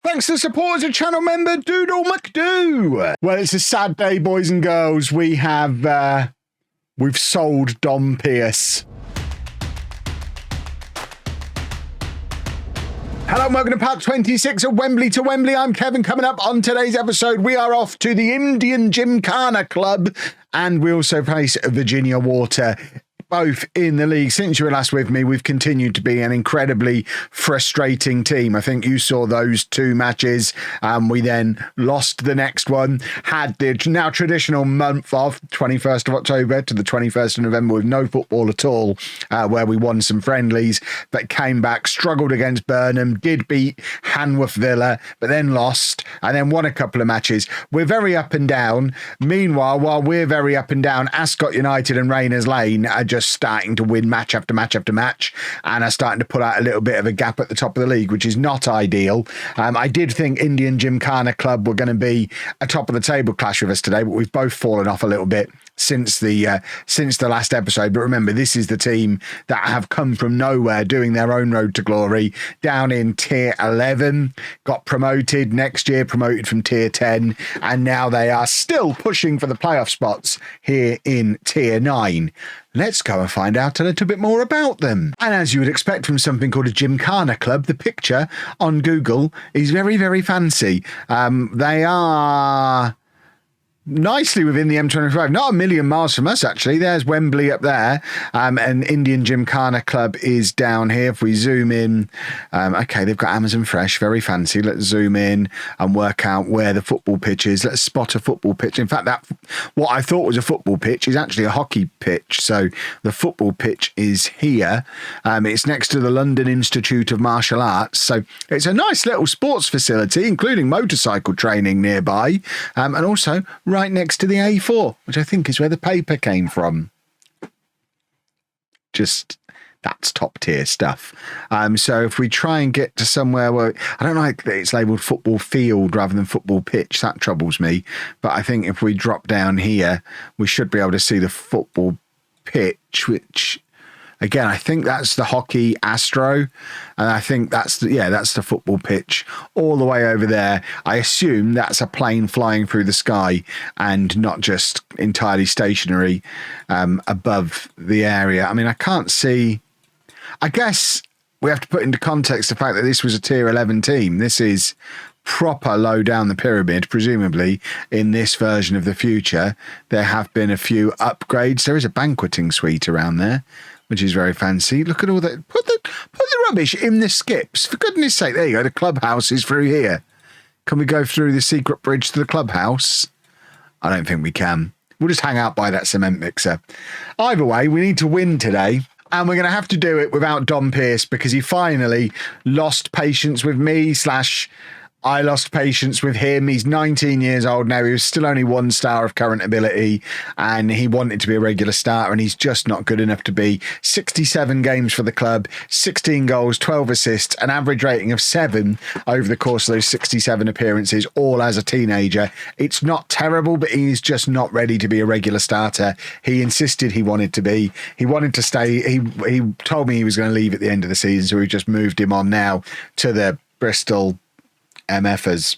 Thanks to support as a channel member, Doodle McDoo. Well, it's a sad day, boys and girls. We've sold Dom Pierce. Hello and welcome to part 26 of Wembley to Wembley. I'm Kevin. Coming up on today's episode, we are off to the Indian Gymkhana Club and we also face Virginia Water. Both in the league. Since you were last with me, we've continued to be an incredibly frustrating team. I think you saw those two matches. We then lost the next one, had the now traditional month off, 21st of October to the 21st of November with no football at all, where we won some friendlies, but came back, struggled against Burnham, did beat Hanworth Villa, but then lost, and then won a couple of matches. We're very up and down. Meanwhile, while we're very up and down, Ascot United and Rayners Lane are just starting to win match after match after match and are starting to put out a little bit of a gap at the top of the league, which is not ideal. I did think Indian Gymkhana Club were going to be a top of the table clash with us today, but we've both fallen off a little bit since the last episode. But remember, this is the team that have come from nowhere, doing their own road to glory, down in tier 11, got promoted next year, promoted from tier 10, and now they are still pushing for the playoff spots here in tier 9. Let's go and find out a little bit more about them. And as you would expect from something called a Gymkhana Club, the picture on Google is very, very fancy. They are nicely within the M25, not a million miles from us, actually. There's Wembley up there, and Indian Gymkhana Club is down here. If we zoom in, okay, they've got Amazon Fresh, very fancy. Let's zoom in and work out where the football pitch is. Let's spot a football pitch. In fact, that what I thought was a football pitch is actually a hockey pitch. So the football pitch is here. It's next to the London Institute of Martial Arts. So it's a nice little sports facility, including motorcycle training nearby, and also right next to the A4, which I think is where the paper came from. Just, that's top tier stuff. So if we try and get to somewhere where, I don't like that it's labelled football field rather than football pitch, that troubles me. But I think if we drop down here, we should be able to see the football pitch, which, again, I think that's the hockey Astro, and I think that's the football pitch all the way over there. I assume that's a plane flying through the sky and not just entirely stationary above the area. I mean, I can't see. I guess we have to put into context the fact that this was a tier 11 team. This is proper low down the pyramid. Presumably in this version of the future, there have been a few upgrades. There is a banqueting suite around there, which is very fancy. Look at all that. Put the rubbish in the skips. For goodness sake, there you go. The clubhouse is through here. Can we go through the secret bridge to the clubhouse? I don't think we can. We'll just hang out by that cement mixer. Either way, we need to win today. And we're going to have to do it without Dom Pierce because he finally lost patience with me / I lost patience with him. He's 19 years old now. He was still only 1 star of current ability and he wanted to be a regular starter and he's just not good enough to be. 67 games for the club, 16 goals, 12 assists, an average rating of 7 over the course of those 67 appearances, all as a teenager. It's not terrible, but he's just not ready to be a regular starter. He insisted he wanted to be. He wanted to stay. He told me he was going to leave at the end of the season, so we just moved him on now to the Bristol MFers,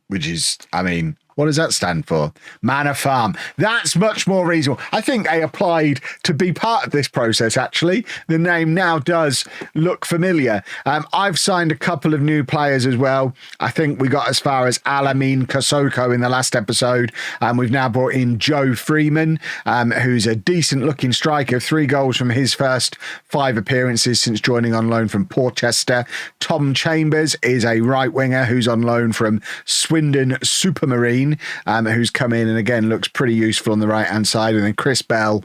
which is, I mean, what does that stand for? Manor Farm. That's much more reasonable. I think they applied to be part of this process, actually. The name now does look familiar. I've signed a couple of new players as well. I think we got as far as Alamin Kosoko in the last episode. We've now brought in Joe Freeman, who's a decent-looking striker. 3 goals from his first 5 appearances since joining on loan from Portchester. Tom Chambers is a right winger who's on loan from Swindon Supermarine. Who's come in and again looks pretty useful on the right hand side, and then Chris Bell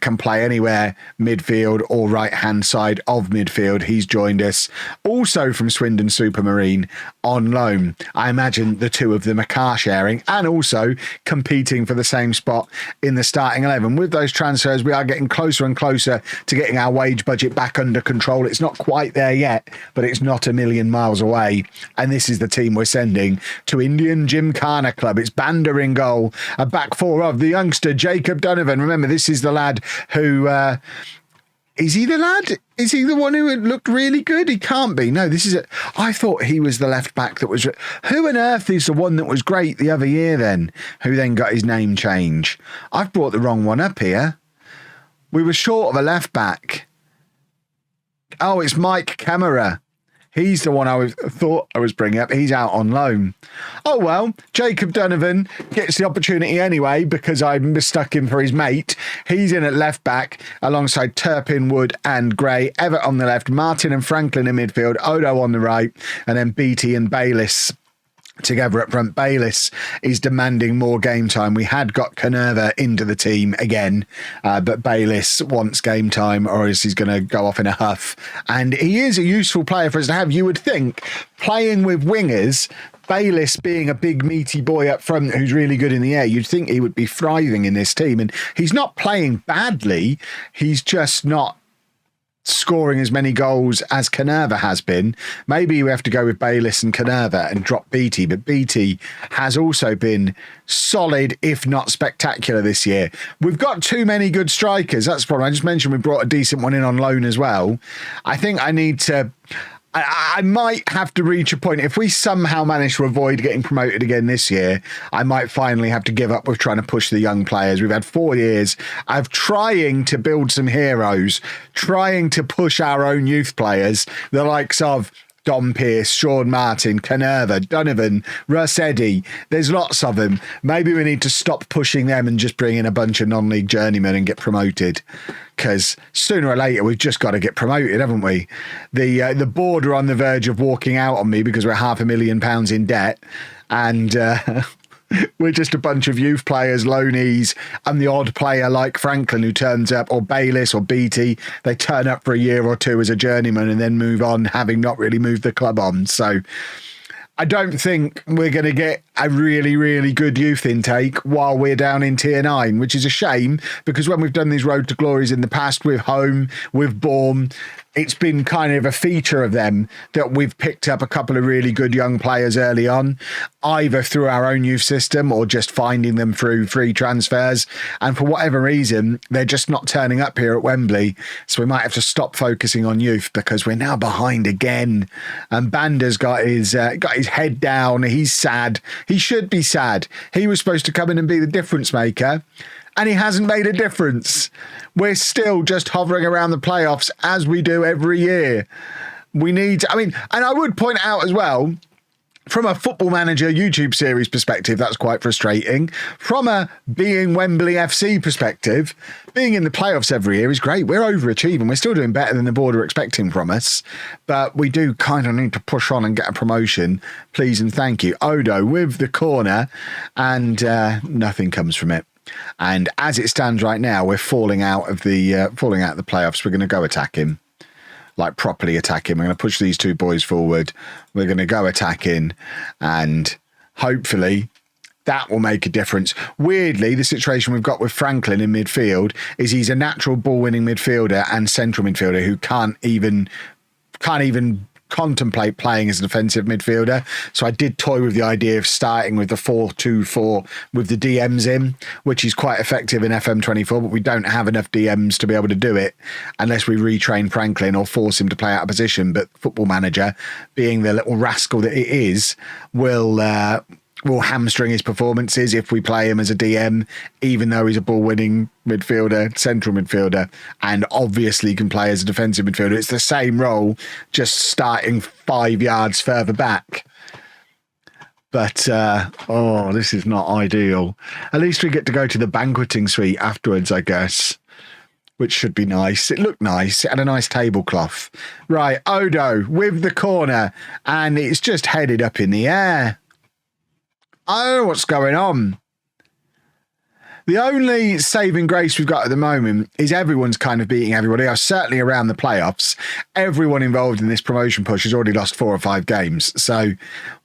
can play anywhere midfield or right hand side of midfield. He's joined us also from Swindon Supermarine on loan. I imagine the two of them are car sharing and also competing for the same spot in the starting 11. With those transfers, we are getting closer and closer to getting our wage budget back under control. It's not quite there yet, but it's not a million miles away, and this is the team we're sending to Indian Gymkhana Club. It's Banda in goal, a back four of the youngster Jacob Donovan. Remember, this is the lad who is he the lad Is he the one who looked really good? He can't be. No, this is it. I thought he was the left back that was... Who on earth is the one that was great the other year then, who then got his name changed? I've brought the wrong one up here. We were short of a left back. Oh, it's Mike Camera. He's the one thought I was bringing up. He's out on loan. Oh, well, Jacob Donovan gets the opportunity anyway because I mistook him for his mate. He's in at left back alongside Turpin, Wood and Gray. Everett on the left, Martin and Franklin in midfield, Odo on the right, and then Beattie and Bayliss together up front. Bayliss is demanding more game time. We had got Canerva into the team again, but Bayliss wants game time or else he's going to go off in a huff. And he is a useful player for us to have. You would think playing with wingers, Bayliss being a big meaty boy up front who's really good in the air, you'd think he would be thriving in this team. And he's not playing badly. He's just not scoring as many goals as Canerva has been. Maybe we have to go with Bayliss and Canerva and drop Beattie, but Beattie has also been solid, if not spectacular this year. We've got too many good strikers. That's the problem. I just mentioned we brought a decent one in on loan as well. I think I need to... I might have to reach a point. If we somehow manage to avoid getting promoted again this year, I might finally have to give up with trying to push the young players. We've had 4 years of trying to build some heroes, trying to push our own youth players, the likes of Dom Pearce, Sean Martin, Canerva, Donovan, Russ Eddy. There's lots of them. Maybe we need to stop pushing them and just bring in a bunch of non-league journeymen and get promoted. Because sooner or later, we've just got to get promoted, haven't we? The board are on the verge of walking out on me because we're £500,000 in debt. And... we're just a bunch of youth players, loanees, and the odd player like Franklin who turns up, or Bayliss or Beattie. They turn up for a year or two as a journeyman and then move on, having not really moved the club on. So I don't think we're going to get a really, really good youth intake while we're down in Tier 9, which is a shame because when we've done these Road to Glories in the past with Home, with Bourne, it's been kind of a feature of them that we've picked up a couple of really good young players early on, either through our own youth system or just finding them through free transfers. And for whatever reason, they're just not turning up here at Wembley. So we might have to stop focusing on youth because we're now behind again. And Bander's got his head down. He's sad. He should be sad. He was supposed to come in and be the difference maker. And he hasn't made a difference. We're still just hovering around the playoffs as we do every year. We need, and I would point out as well, from a Football Manager YouTube series perspective, that's quite frustrating. From a being Wembley FC perspective, being in the playoffs every year is great. We're overachieving. We're still doing better than the board are expecting from us. But we do kind of need to push on and get a promotion. Please and thank you. Odo with the corner, and nothing comes from it. And as it stands right now, we're falling out of the playoffs. We're going to go attack him, like properly attack him. We're going to push these two boys forward. We're going to go attacking, and hopefully that will make a difference. Weirdly, the situation we've got with Franklin in midfield is he's a natural ball-winning midfielder and central midfielder who can't even contemplate playing as a defensive midfielder. So I did toy with the idea of starting with the 4-2-4 with the DMs in, which is quite effective in FM24, but we don't have enough DMs to be able to do it unless we retrain Franklin or force him to play out of position. But Football Manager, being the little rascal that it is, will hamstring his performances if we play him as a DM, even though he's a ball-winning midfielder, central midfielder, and obviously can play as a defensive midfielder. It's the same role, just starting 5 yards further back. But, this is not ideal. At least we get to go to the banqueting suite afterwards, I guess, which should be nice. It looked nice. It had a nice tablecloth. Right, Odo with the corner, and it's just headed up in the air. I don't know what's going on. The only saving grace we've got at the moment is everyone's kind of beating everybody else. Certainly around the playoffs, everyone involved in this promotion push has already lost 4 or 5 games. So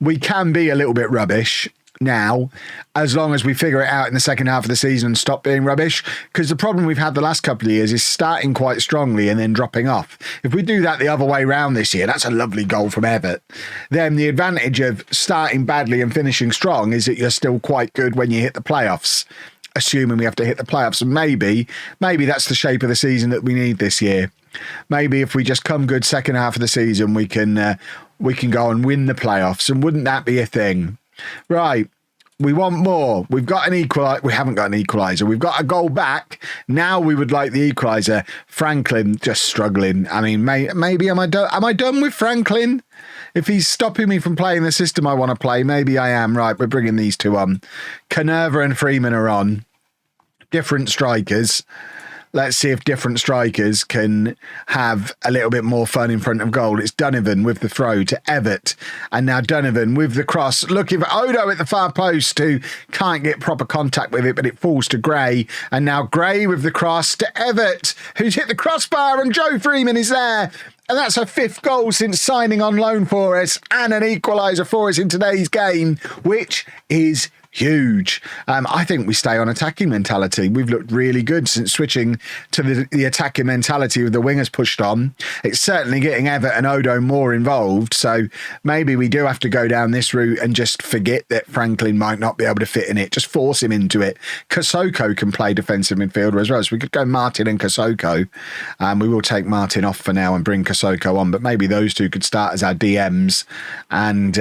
we can be a little bit rubbish now, as long as we figure it out in the second half of the season and stop being rubbish. Because the problem we've had the last couple of years is starting quite strongly and then dropping off. If we do that the other way round this year, that's a lovely goal from Everett. Then the advantage of starting badly and finishing strong is that you're still quite good when you hit the playoffs, assuming we have to hit the playoffs. And maybe that's the shape of the season that we need this year. maybe if we just come good second half of the season, we can go and win the playoffs. And wouldn't that be a thing? Right. We want more. We've got an equaliser. We haven't got an equaliser. We've got a goal back. Now we would like the equaliser. Franklin just struggling. I mean, maybe am I done with Franklin? If he's stopping me from playing the system I want to play, maybe I am. Right, we're bringing these two on. Canerva and Freeman are on. Different strikers. Let's see if different strikers can have a little bit more fun in front of goal. It's Donovan with the throw to Everett. And now Donovan with the cross, looking for Odo at the far post, who can't get proper contact with it, but it falls to Gray. And now Gray with the cross to Everett, who's hit the crossbar, and Joe Freeman is there. And that's her 5th goal since signing on loan for us, and an equaliser for us in today's game, which is huge. I think we stay on attacking mentality. We've looked really good since switching to the attacking mentality with the wingers pushed on. It's certainly getting Everett and Odo more involved. So maybe we do have to go down this route and just forget that Franklin might not be able to fit in it. Just force him into it. Kosoko can play defensive midfielder as well. So we could go Martin and Kosoko. We will take Martin off for now and bring Kosoko on. But maybe those two could start as our DMs and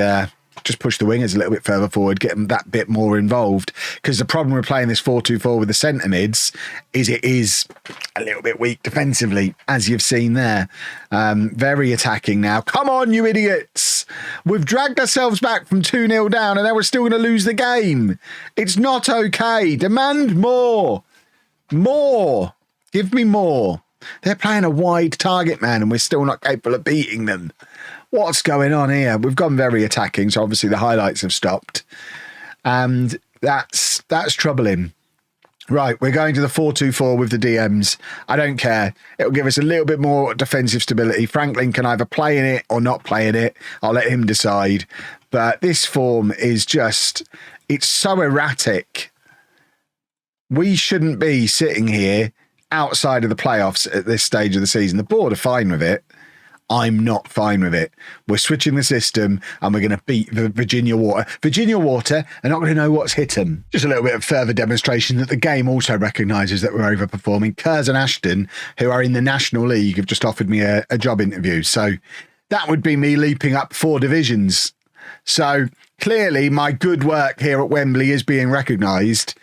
just push the wingers a little bit further forward, get them that bit more involved. Because the problem with playing this 4-2-4 with the centre mids is it is a little bit weak defensively, as you've seen there. Very attacking now. Come on, you idiots. We've dragged ourselves back from 2-0 down and now we're still going to lose the game. It's not okay. Demand more. More. Give me more. They're playing a wide target man and we're still not capable of beating them. What's going on here? We've gone very attacking, so obviously the highlights have stopped. And that's troubling. Right, we're going to the 4-2-4 with the DMs. I don't care. It'll give us a little bit more defensive stability. Franklin can either play in it or not play in it. I'll let him decide. But this form is just, it's so erratic. We shouldn't be sitting here outside of the playoffs at this stage of the season. The board are fine with it. I'm not fine with it. We're switching the system and we're going to beat the Virginia Water. Virginia Water are not going to know what's hit them. Just a little bit of further demonstration that the game also recognises that we're overperforming. Kurz and Ashton, who are in the National League, have just offered me a job interview. So that would be me leaping up 4 divisions. So clearly my good work here at Wembley is being recognised.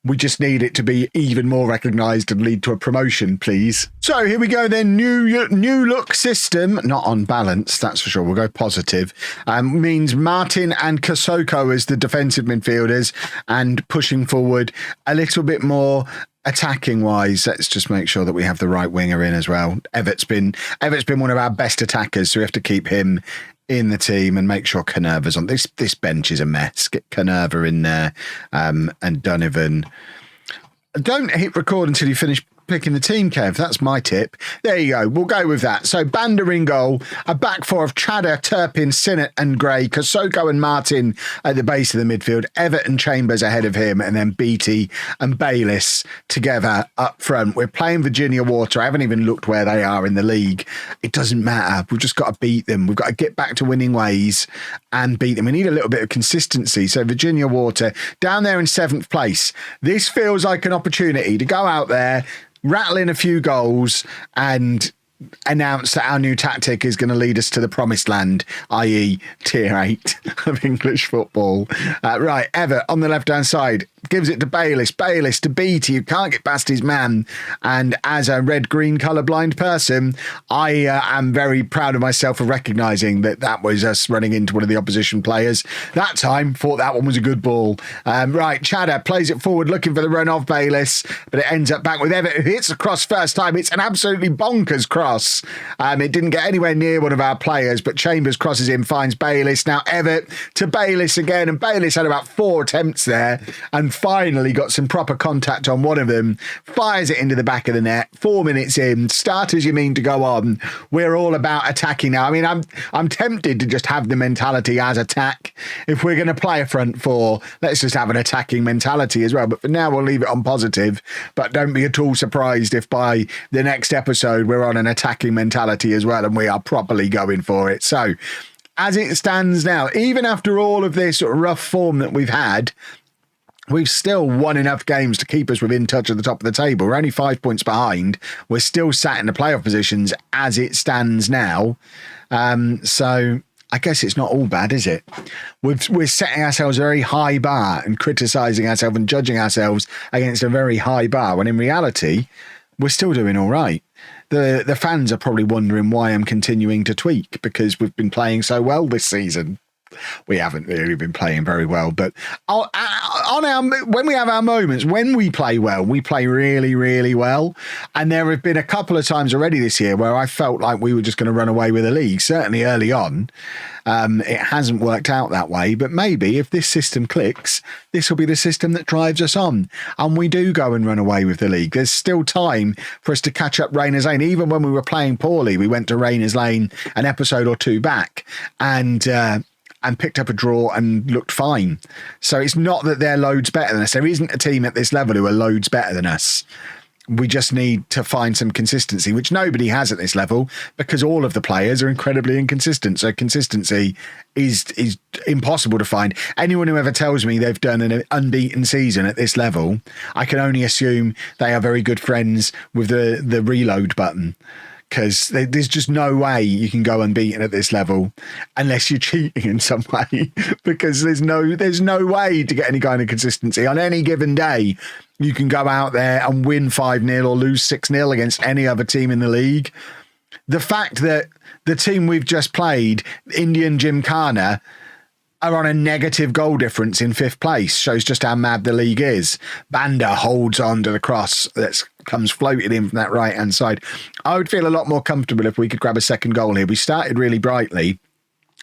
We just need it to be even more recognised and lead to a promotion, please. So here we go then. New look system. Not on balance, that's for sure. We'll go positive. Means Martin and Kosoko as the defensive midfielders and pushing forward a little bit more attacking wise. Let's just make sure that we have the right winger in as well. Everett's been one of our best attackers, so we have to keep him in the team and make sure Canerva's on. This bench is a mess. Get Canerva in there and Donovan. Don't hit record until you finish picking the team, Kev. That's my tip. There you go. We'll go with that. So Banda in goal, a back 4 of Chadder, Turpin, Sinnott and Gray, Kosoko and Martin at the base of the midfield, Everett and Chambers ahead of him, and then Beattie and Bayliss together up front. We're playing Virginia Water. I haven't even looked where they are in the league. It doesn't matter. We've just got to beat them. We've got to get back to winning ways and beat them. We need a little bit of consistency. So Virginia Water down there in 7th place. This feels like an opportunity to go out there, rattle in a few goals and announce that our new tactic is going to lead us to the promised land, i.e. tier 8 of English football. Right, Everett on the left-hand side gives it to Bayliss. Bayliss to Beattie, who can't get past his man. And as a red-green colourblind person, I am very proud of myself for recognising that was us running into one of the opposition players. That time, thought that one was a good ball. Right, Chadder plays it forward, looking for the run of Bayliss, but it ends up back with Everett, who hits the cross first time. It's an absolutely bonkers cross. It didn't get anywhere near one of our players, but Chambers crosses in, finds Bayliss. Now Everett to Bayliss again, and Bayliss had about 4 attempts there, and finally got some proper contact on one of them, fires it into the back of the net. 4 minutes in, start as you mean to go on. We're all about attacking now. I mean, I'm tempted to just have the mentality as attack. If we're going to play a front 4, let's just have an attacking mentality as well. But for now, we'll leave it on positive. But don't be at all surprised if by the next episode we're on an attacking mentality as well, and we are properly going for it. So as it stands now, even after all of this rough form that we've had, we've still won enough games to keep us within touch of the top of the table. We're only 5 points behind. We're still sat in the playoff positions as it stands now. So I guess it's not all bad, is it? We're setting ourselves a very high bar and criticising ourselves and judging ourselves against a very high bar, when in reality, we're still doing all right. The fans are probably wondering why I'm continuing to tweak, because we've been playing so well this season. We haven't really been playing very well, but when we have our moments, when we play well, we play really, really well. And there have been a couple of times already this year where I felt like we were just going to run away with the league, certainly early on. It hasn't worked out that way, but maybe if this system clicks, this will be the system that drives us on, and we do go and run away with the league. There's still time for us to catch up Rayners Lane. Even when we were playing poorly, we went to Rayners Lane an episode or two back and picked up a draw and looked fine. So it's not that they're loads better than us. There isn't a team at this level who are loads better than us. We just need to find some consistency, which nobody has at this level, because all of the players are incredibly inconsistent. So consistency is impossible to find. Anyone who ever tells me they've done an unbeaten season at this level, I can only assume they are very good friends with the reload button. Because there's just no way you can go unbeaten at this level unless you're cheating in some way. Because there's no way to get any kind of consistency. On any given day, you can go out there and win 5-0 or lose 6-0 against any other team in the league. The fact that the team we've just played, Indian Gymkhana, are on a negative goal difference in 5th place shows just how mad the league is. Banda holds on to the cross that comes floating in from that right-hand side. I would feel a lot more comfortable if we could grab a second goal here. We started really brightly,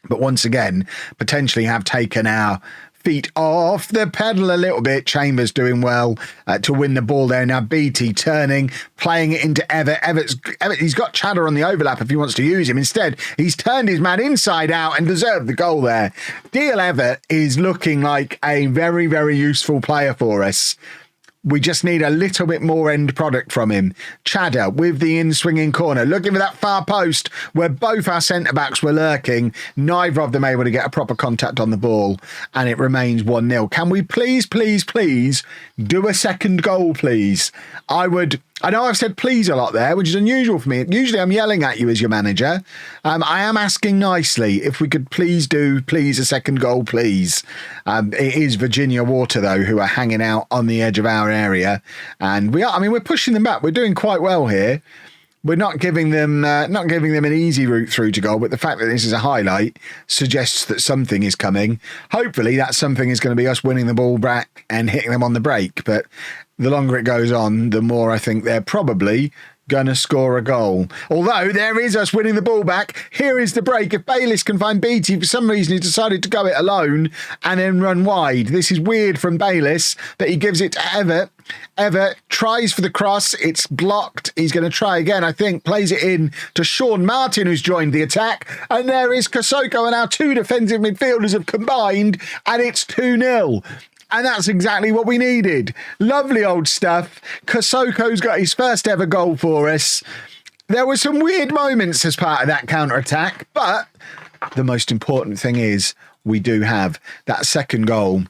but once again, potentially have taken our feet off the pedal a little bit. Chambers doing well to win the ball there. Now BT turning, playing it into Everett. He's got Chatter on the overlap if he wants to use him. Instead, he's turned his man inside out and deserved the goal there. Deal Everett is looking like a very, very useful player for us. We just need a little bit more end product from him. Chadder with the in-swinging corner, looking for that far post where both our centre-backs were lurking. Neither of them able to get a proper contact on the ball, and it remains 1-0. Can we please do a second goal, please? I know I've said please a lot there, which is unusual for me. Usually I'm yelling at you as your manager. I am asking nicely if we could please a second goal, please. It is Virginia Water, though, who are hanging out on the edge of our area. And we're pushing them back. We're doing quite well here. We're not giving them an easy route through to goal, but the fact that this is a highlight suggests that something is coming. Hopefully that something is going to be us winning the ball back and hitting them on the break. But the longer it goes on, the more I think they're probably going to score a goal. Although there is us winning the ball back. Here is the break. If Bayliss can find Beattie, for some reason he decided to go it alone and then run wide. This is weird from Bayliss, but he gives it to Everett. Everett tries for the cross. It's blocked. He's going to try again, I think. Plays it in to Sean Martin, who's joined the attack. And there is Kosoko, and our two defensive midfielders have combined, and it's 2-0. And that's exactly what we needed. Lovely old stuff. Kosoko's got his first ever goal for us. There were some weird moments as part of that counter-attack, but the most important thing is we do have that second goal.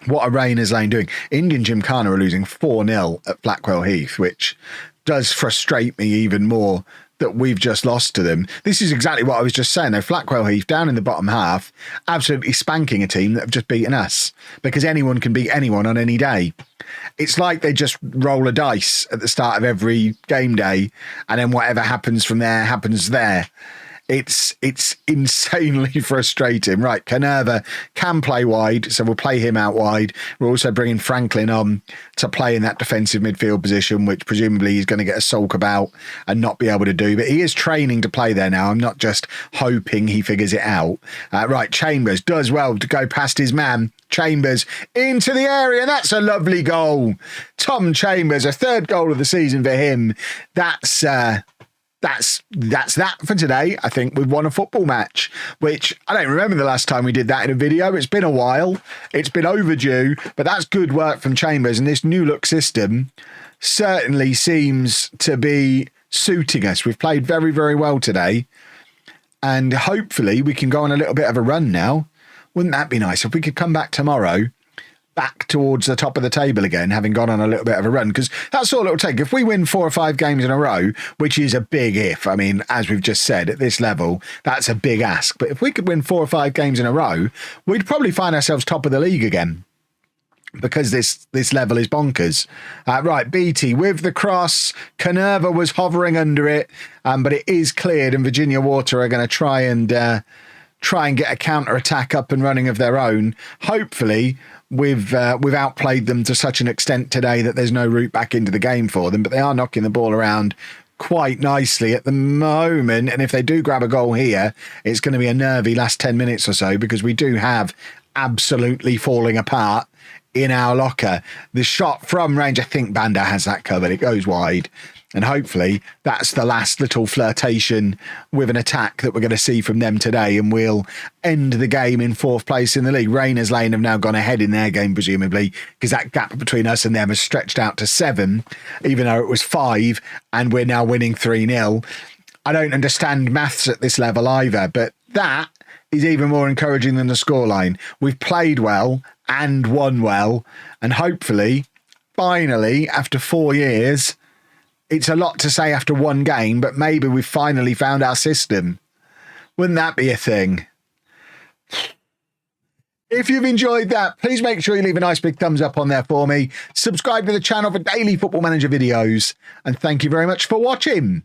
What are Rayners Lane doing? Indian Gymkhana are losing 4-0 at Blackwell Heath, which does frustrate me even more that we've just lost to them. This is exactly what I was just saying, though. Blackwell Heath down in the bottom half, absolutely spanking a team that have just beaten us, because anyone can beat anyone on any day. It's like they just roll a dice at the start of every game day, and then whatever happens from there happens there. It's insanely frustrating. Right, Canerva can play wide, so we'll play him out wide. We're also bringing Franklin on to play in that defensive midfield position, which presumably he's going to get a sulk about and not be able to do. But he is training to play there now. I'm not just hoping he figures it out. Right, Chambers does well to go past his man. Chambers into the area, and that's a lovely goal. Tom Chambers, a third goal of the season for him. That's that for today. I think we've won a football match, which I don't remember the last time we did that in a video. It's been a while. It's been overdue, but that's good work from Chambers, and this new look system certainly seems to be suiting us. We've played very, very well today, and hopefully we can go on a little bit of a run now. Wouldn't that be nice if we could come back tomorrow back towards the top of the table again, having gone on a little bit of a run, because that's all it'll take. If we win 4 or 5 games in a row, which is a big if, I mean, as we've just said, at this level, that's a big ask. But if we could win 4 or 5 games in a row, we'd probably find ourselves top of the league again, because this level is bonkers. Right, BT with the cross. Canerva was hovering under it, but it is cleared, and Virginia Water are going to try and get a counter-attack up and running of their own. Hopefully, we've outplayed them to such an extent today that there's no route back into the game for them, but they are knocking the ball around quite nicely at the moment, and if they do grab a goal here, it's going to be a nervy last 10 minutes or so, because we do have absolutely falling apart in our locker. The shot from range, I think Banda has that covered. It goes wide. And hopefully that's the last little flirtation with an attack that we're going to see from them today, and we'll end the game in 4th place in the league. Rayners Lane have now gone ahead in their game, presumably, because that gap between us and them has stretched out to 7, even though it was 5, and we're now winning 3-0. I don't understand maths at this level either, but that is even more encouraging than the scoreline. We've played well and won well, and hopefully, finally, after 4 years, it's a lot to say after 1 game, but maybe we've finally found our system. Wouldn't that be a thing? If you've enjoyed that, please make sure you leave a nice big thumbs up on there for me. Subscribe to the channel for daily Football Manager videos. And thank you very much for watching.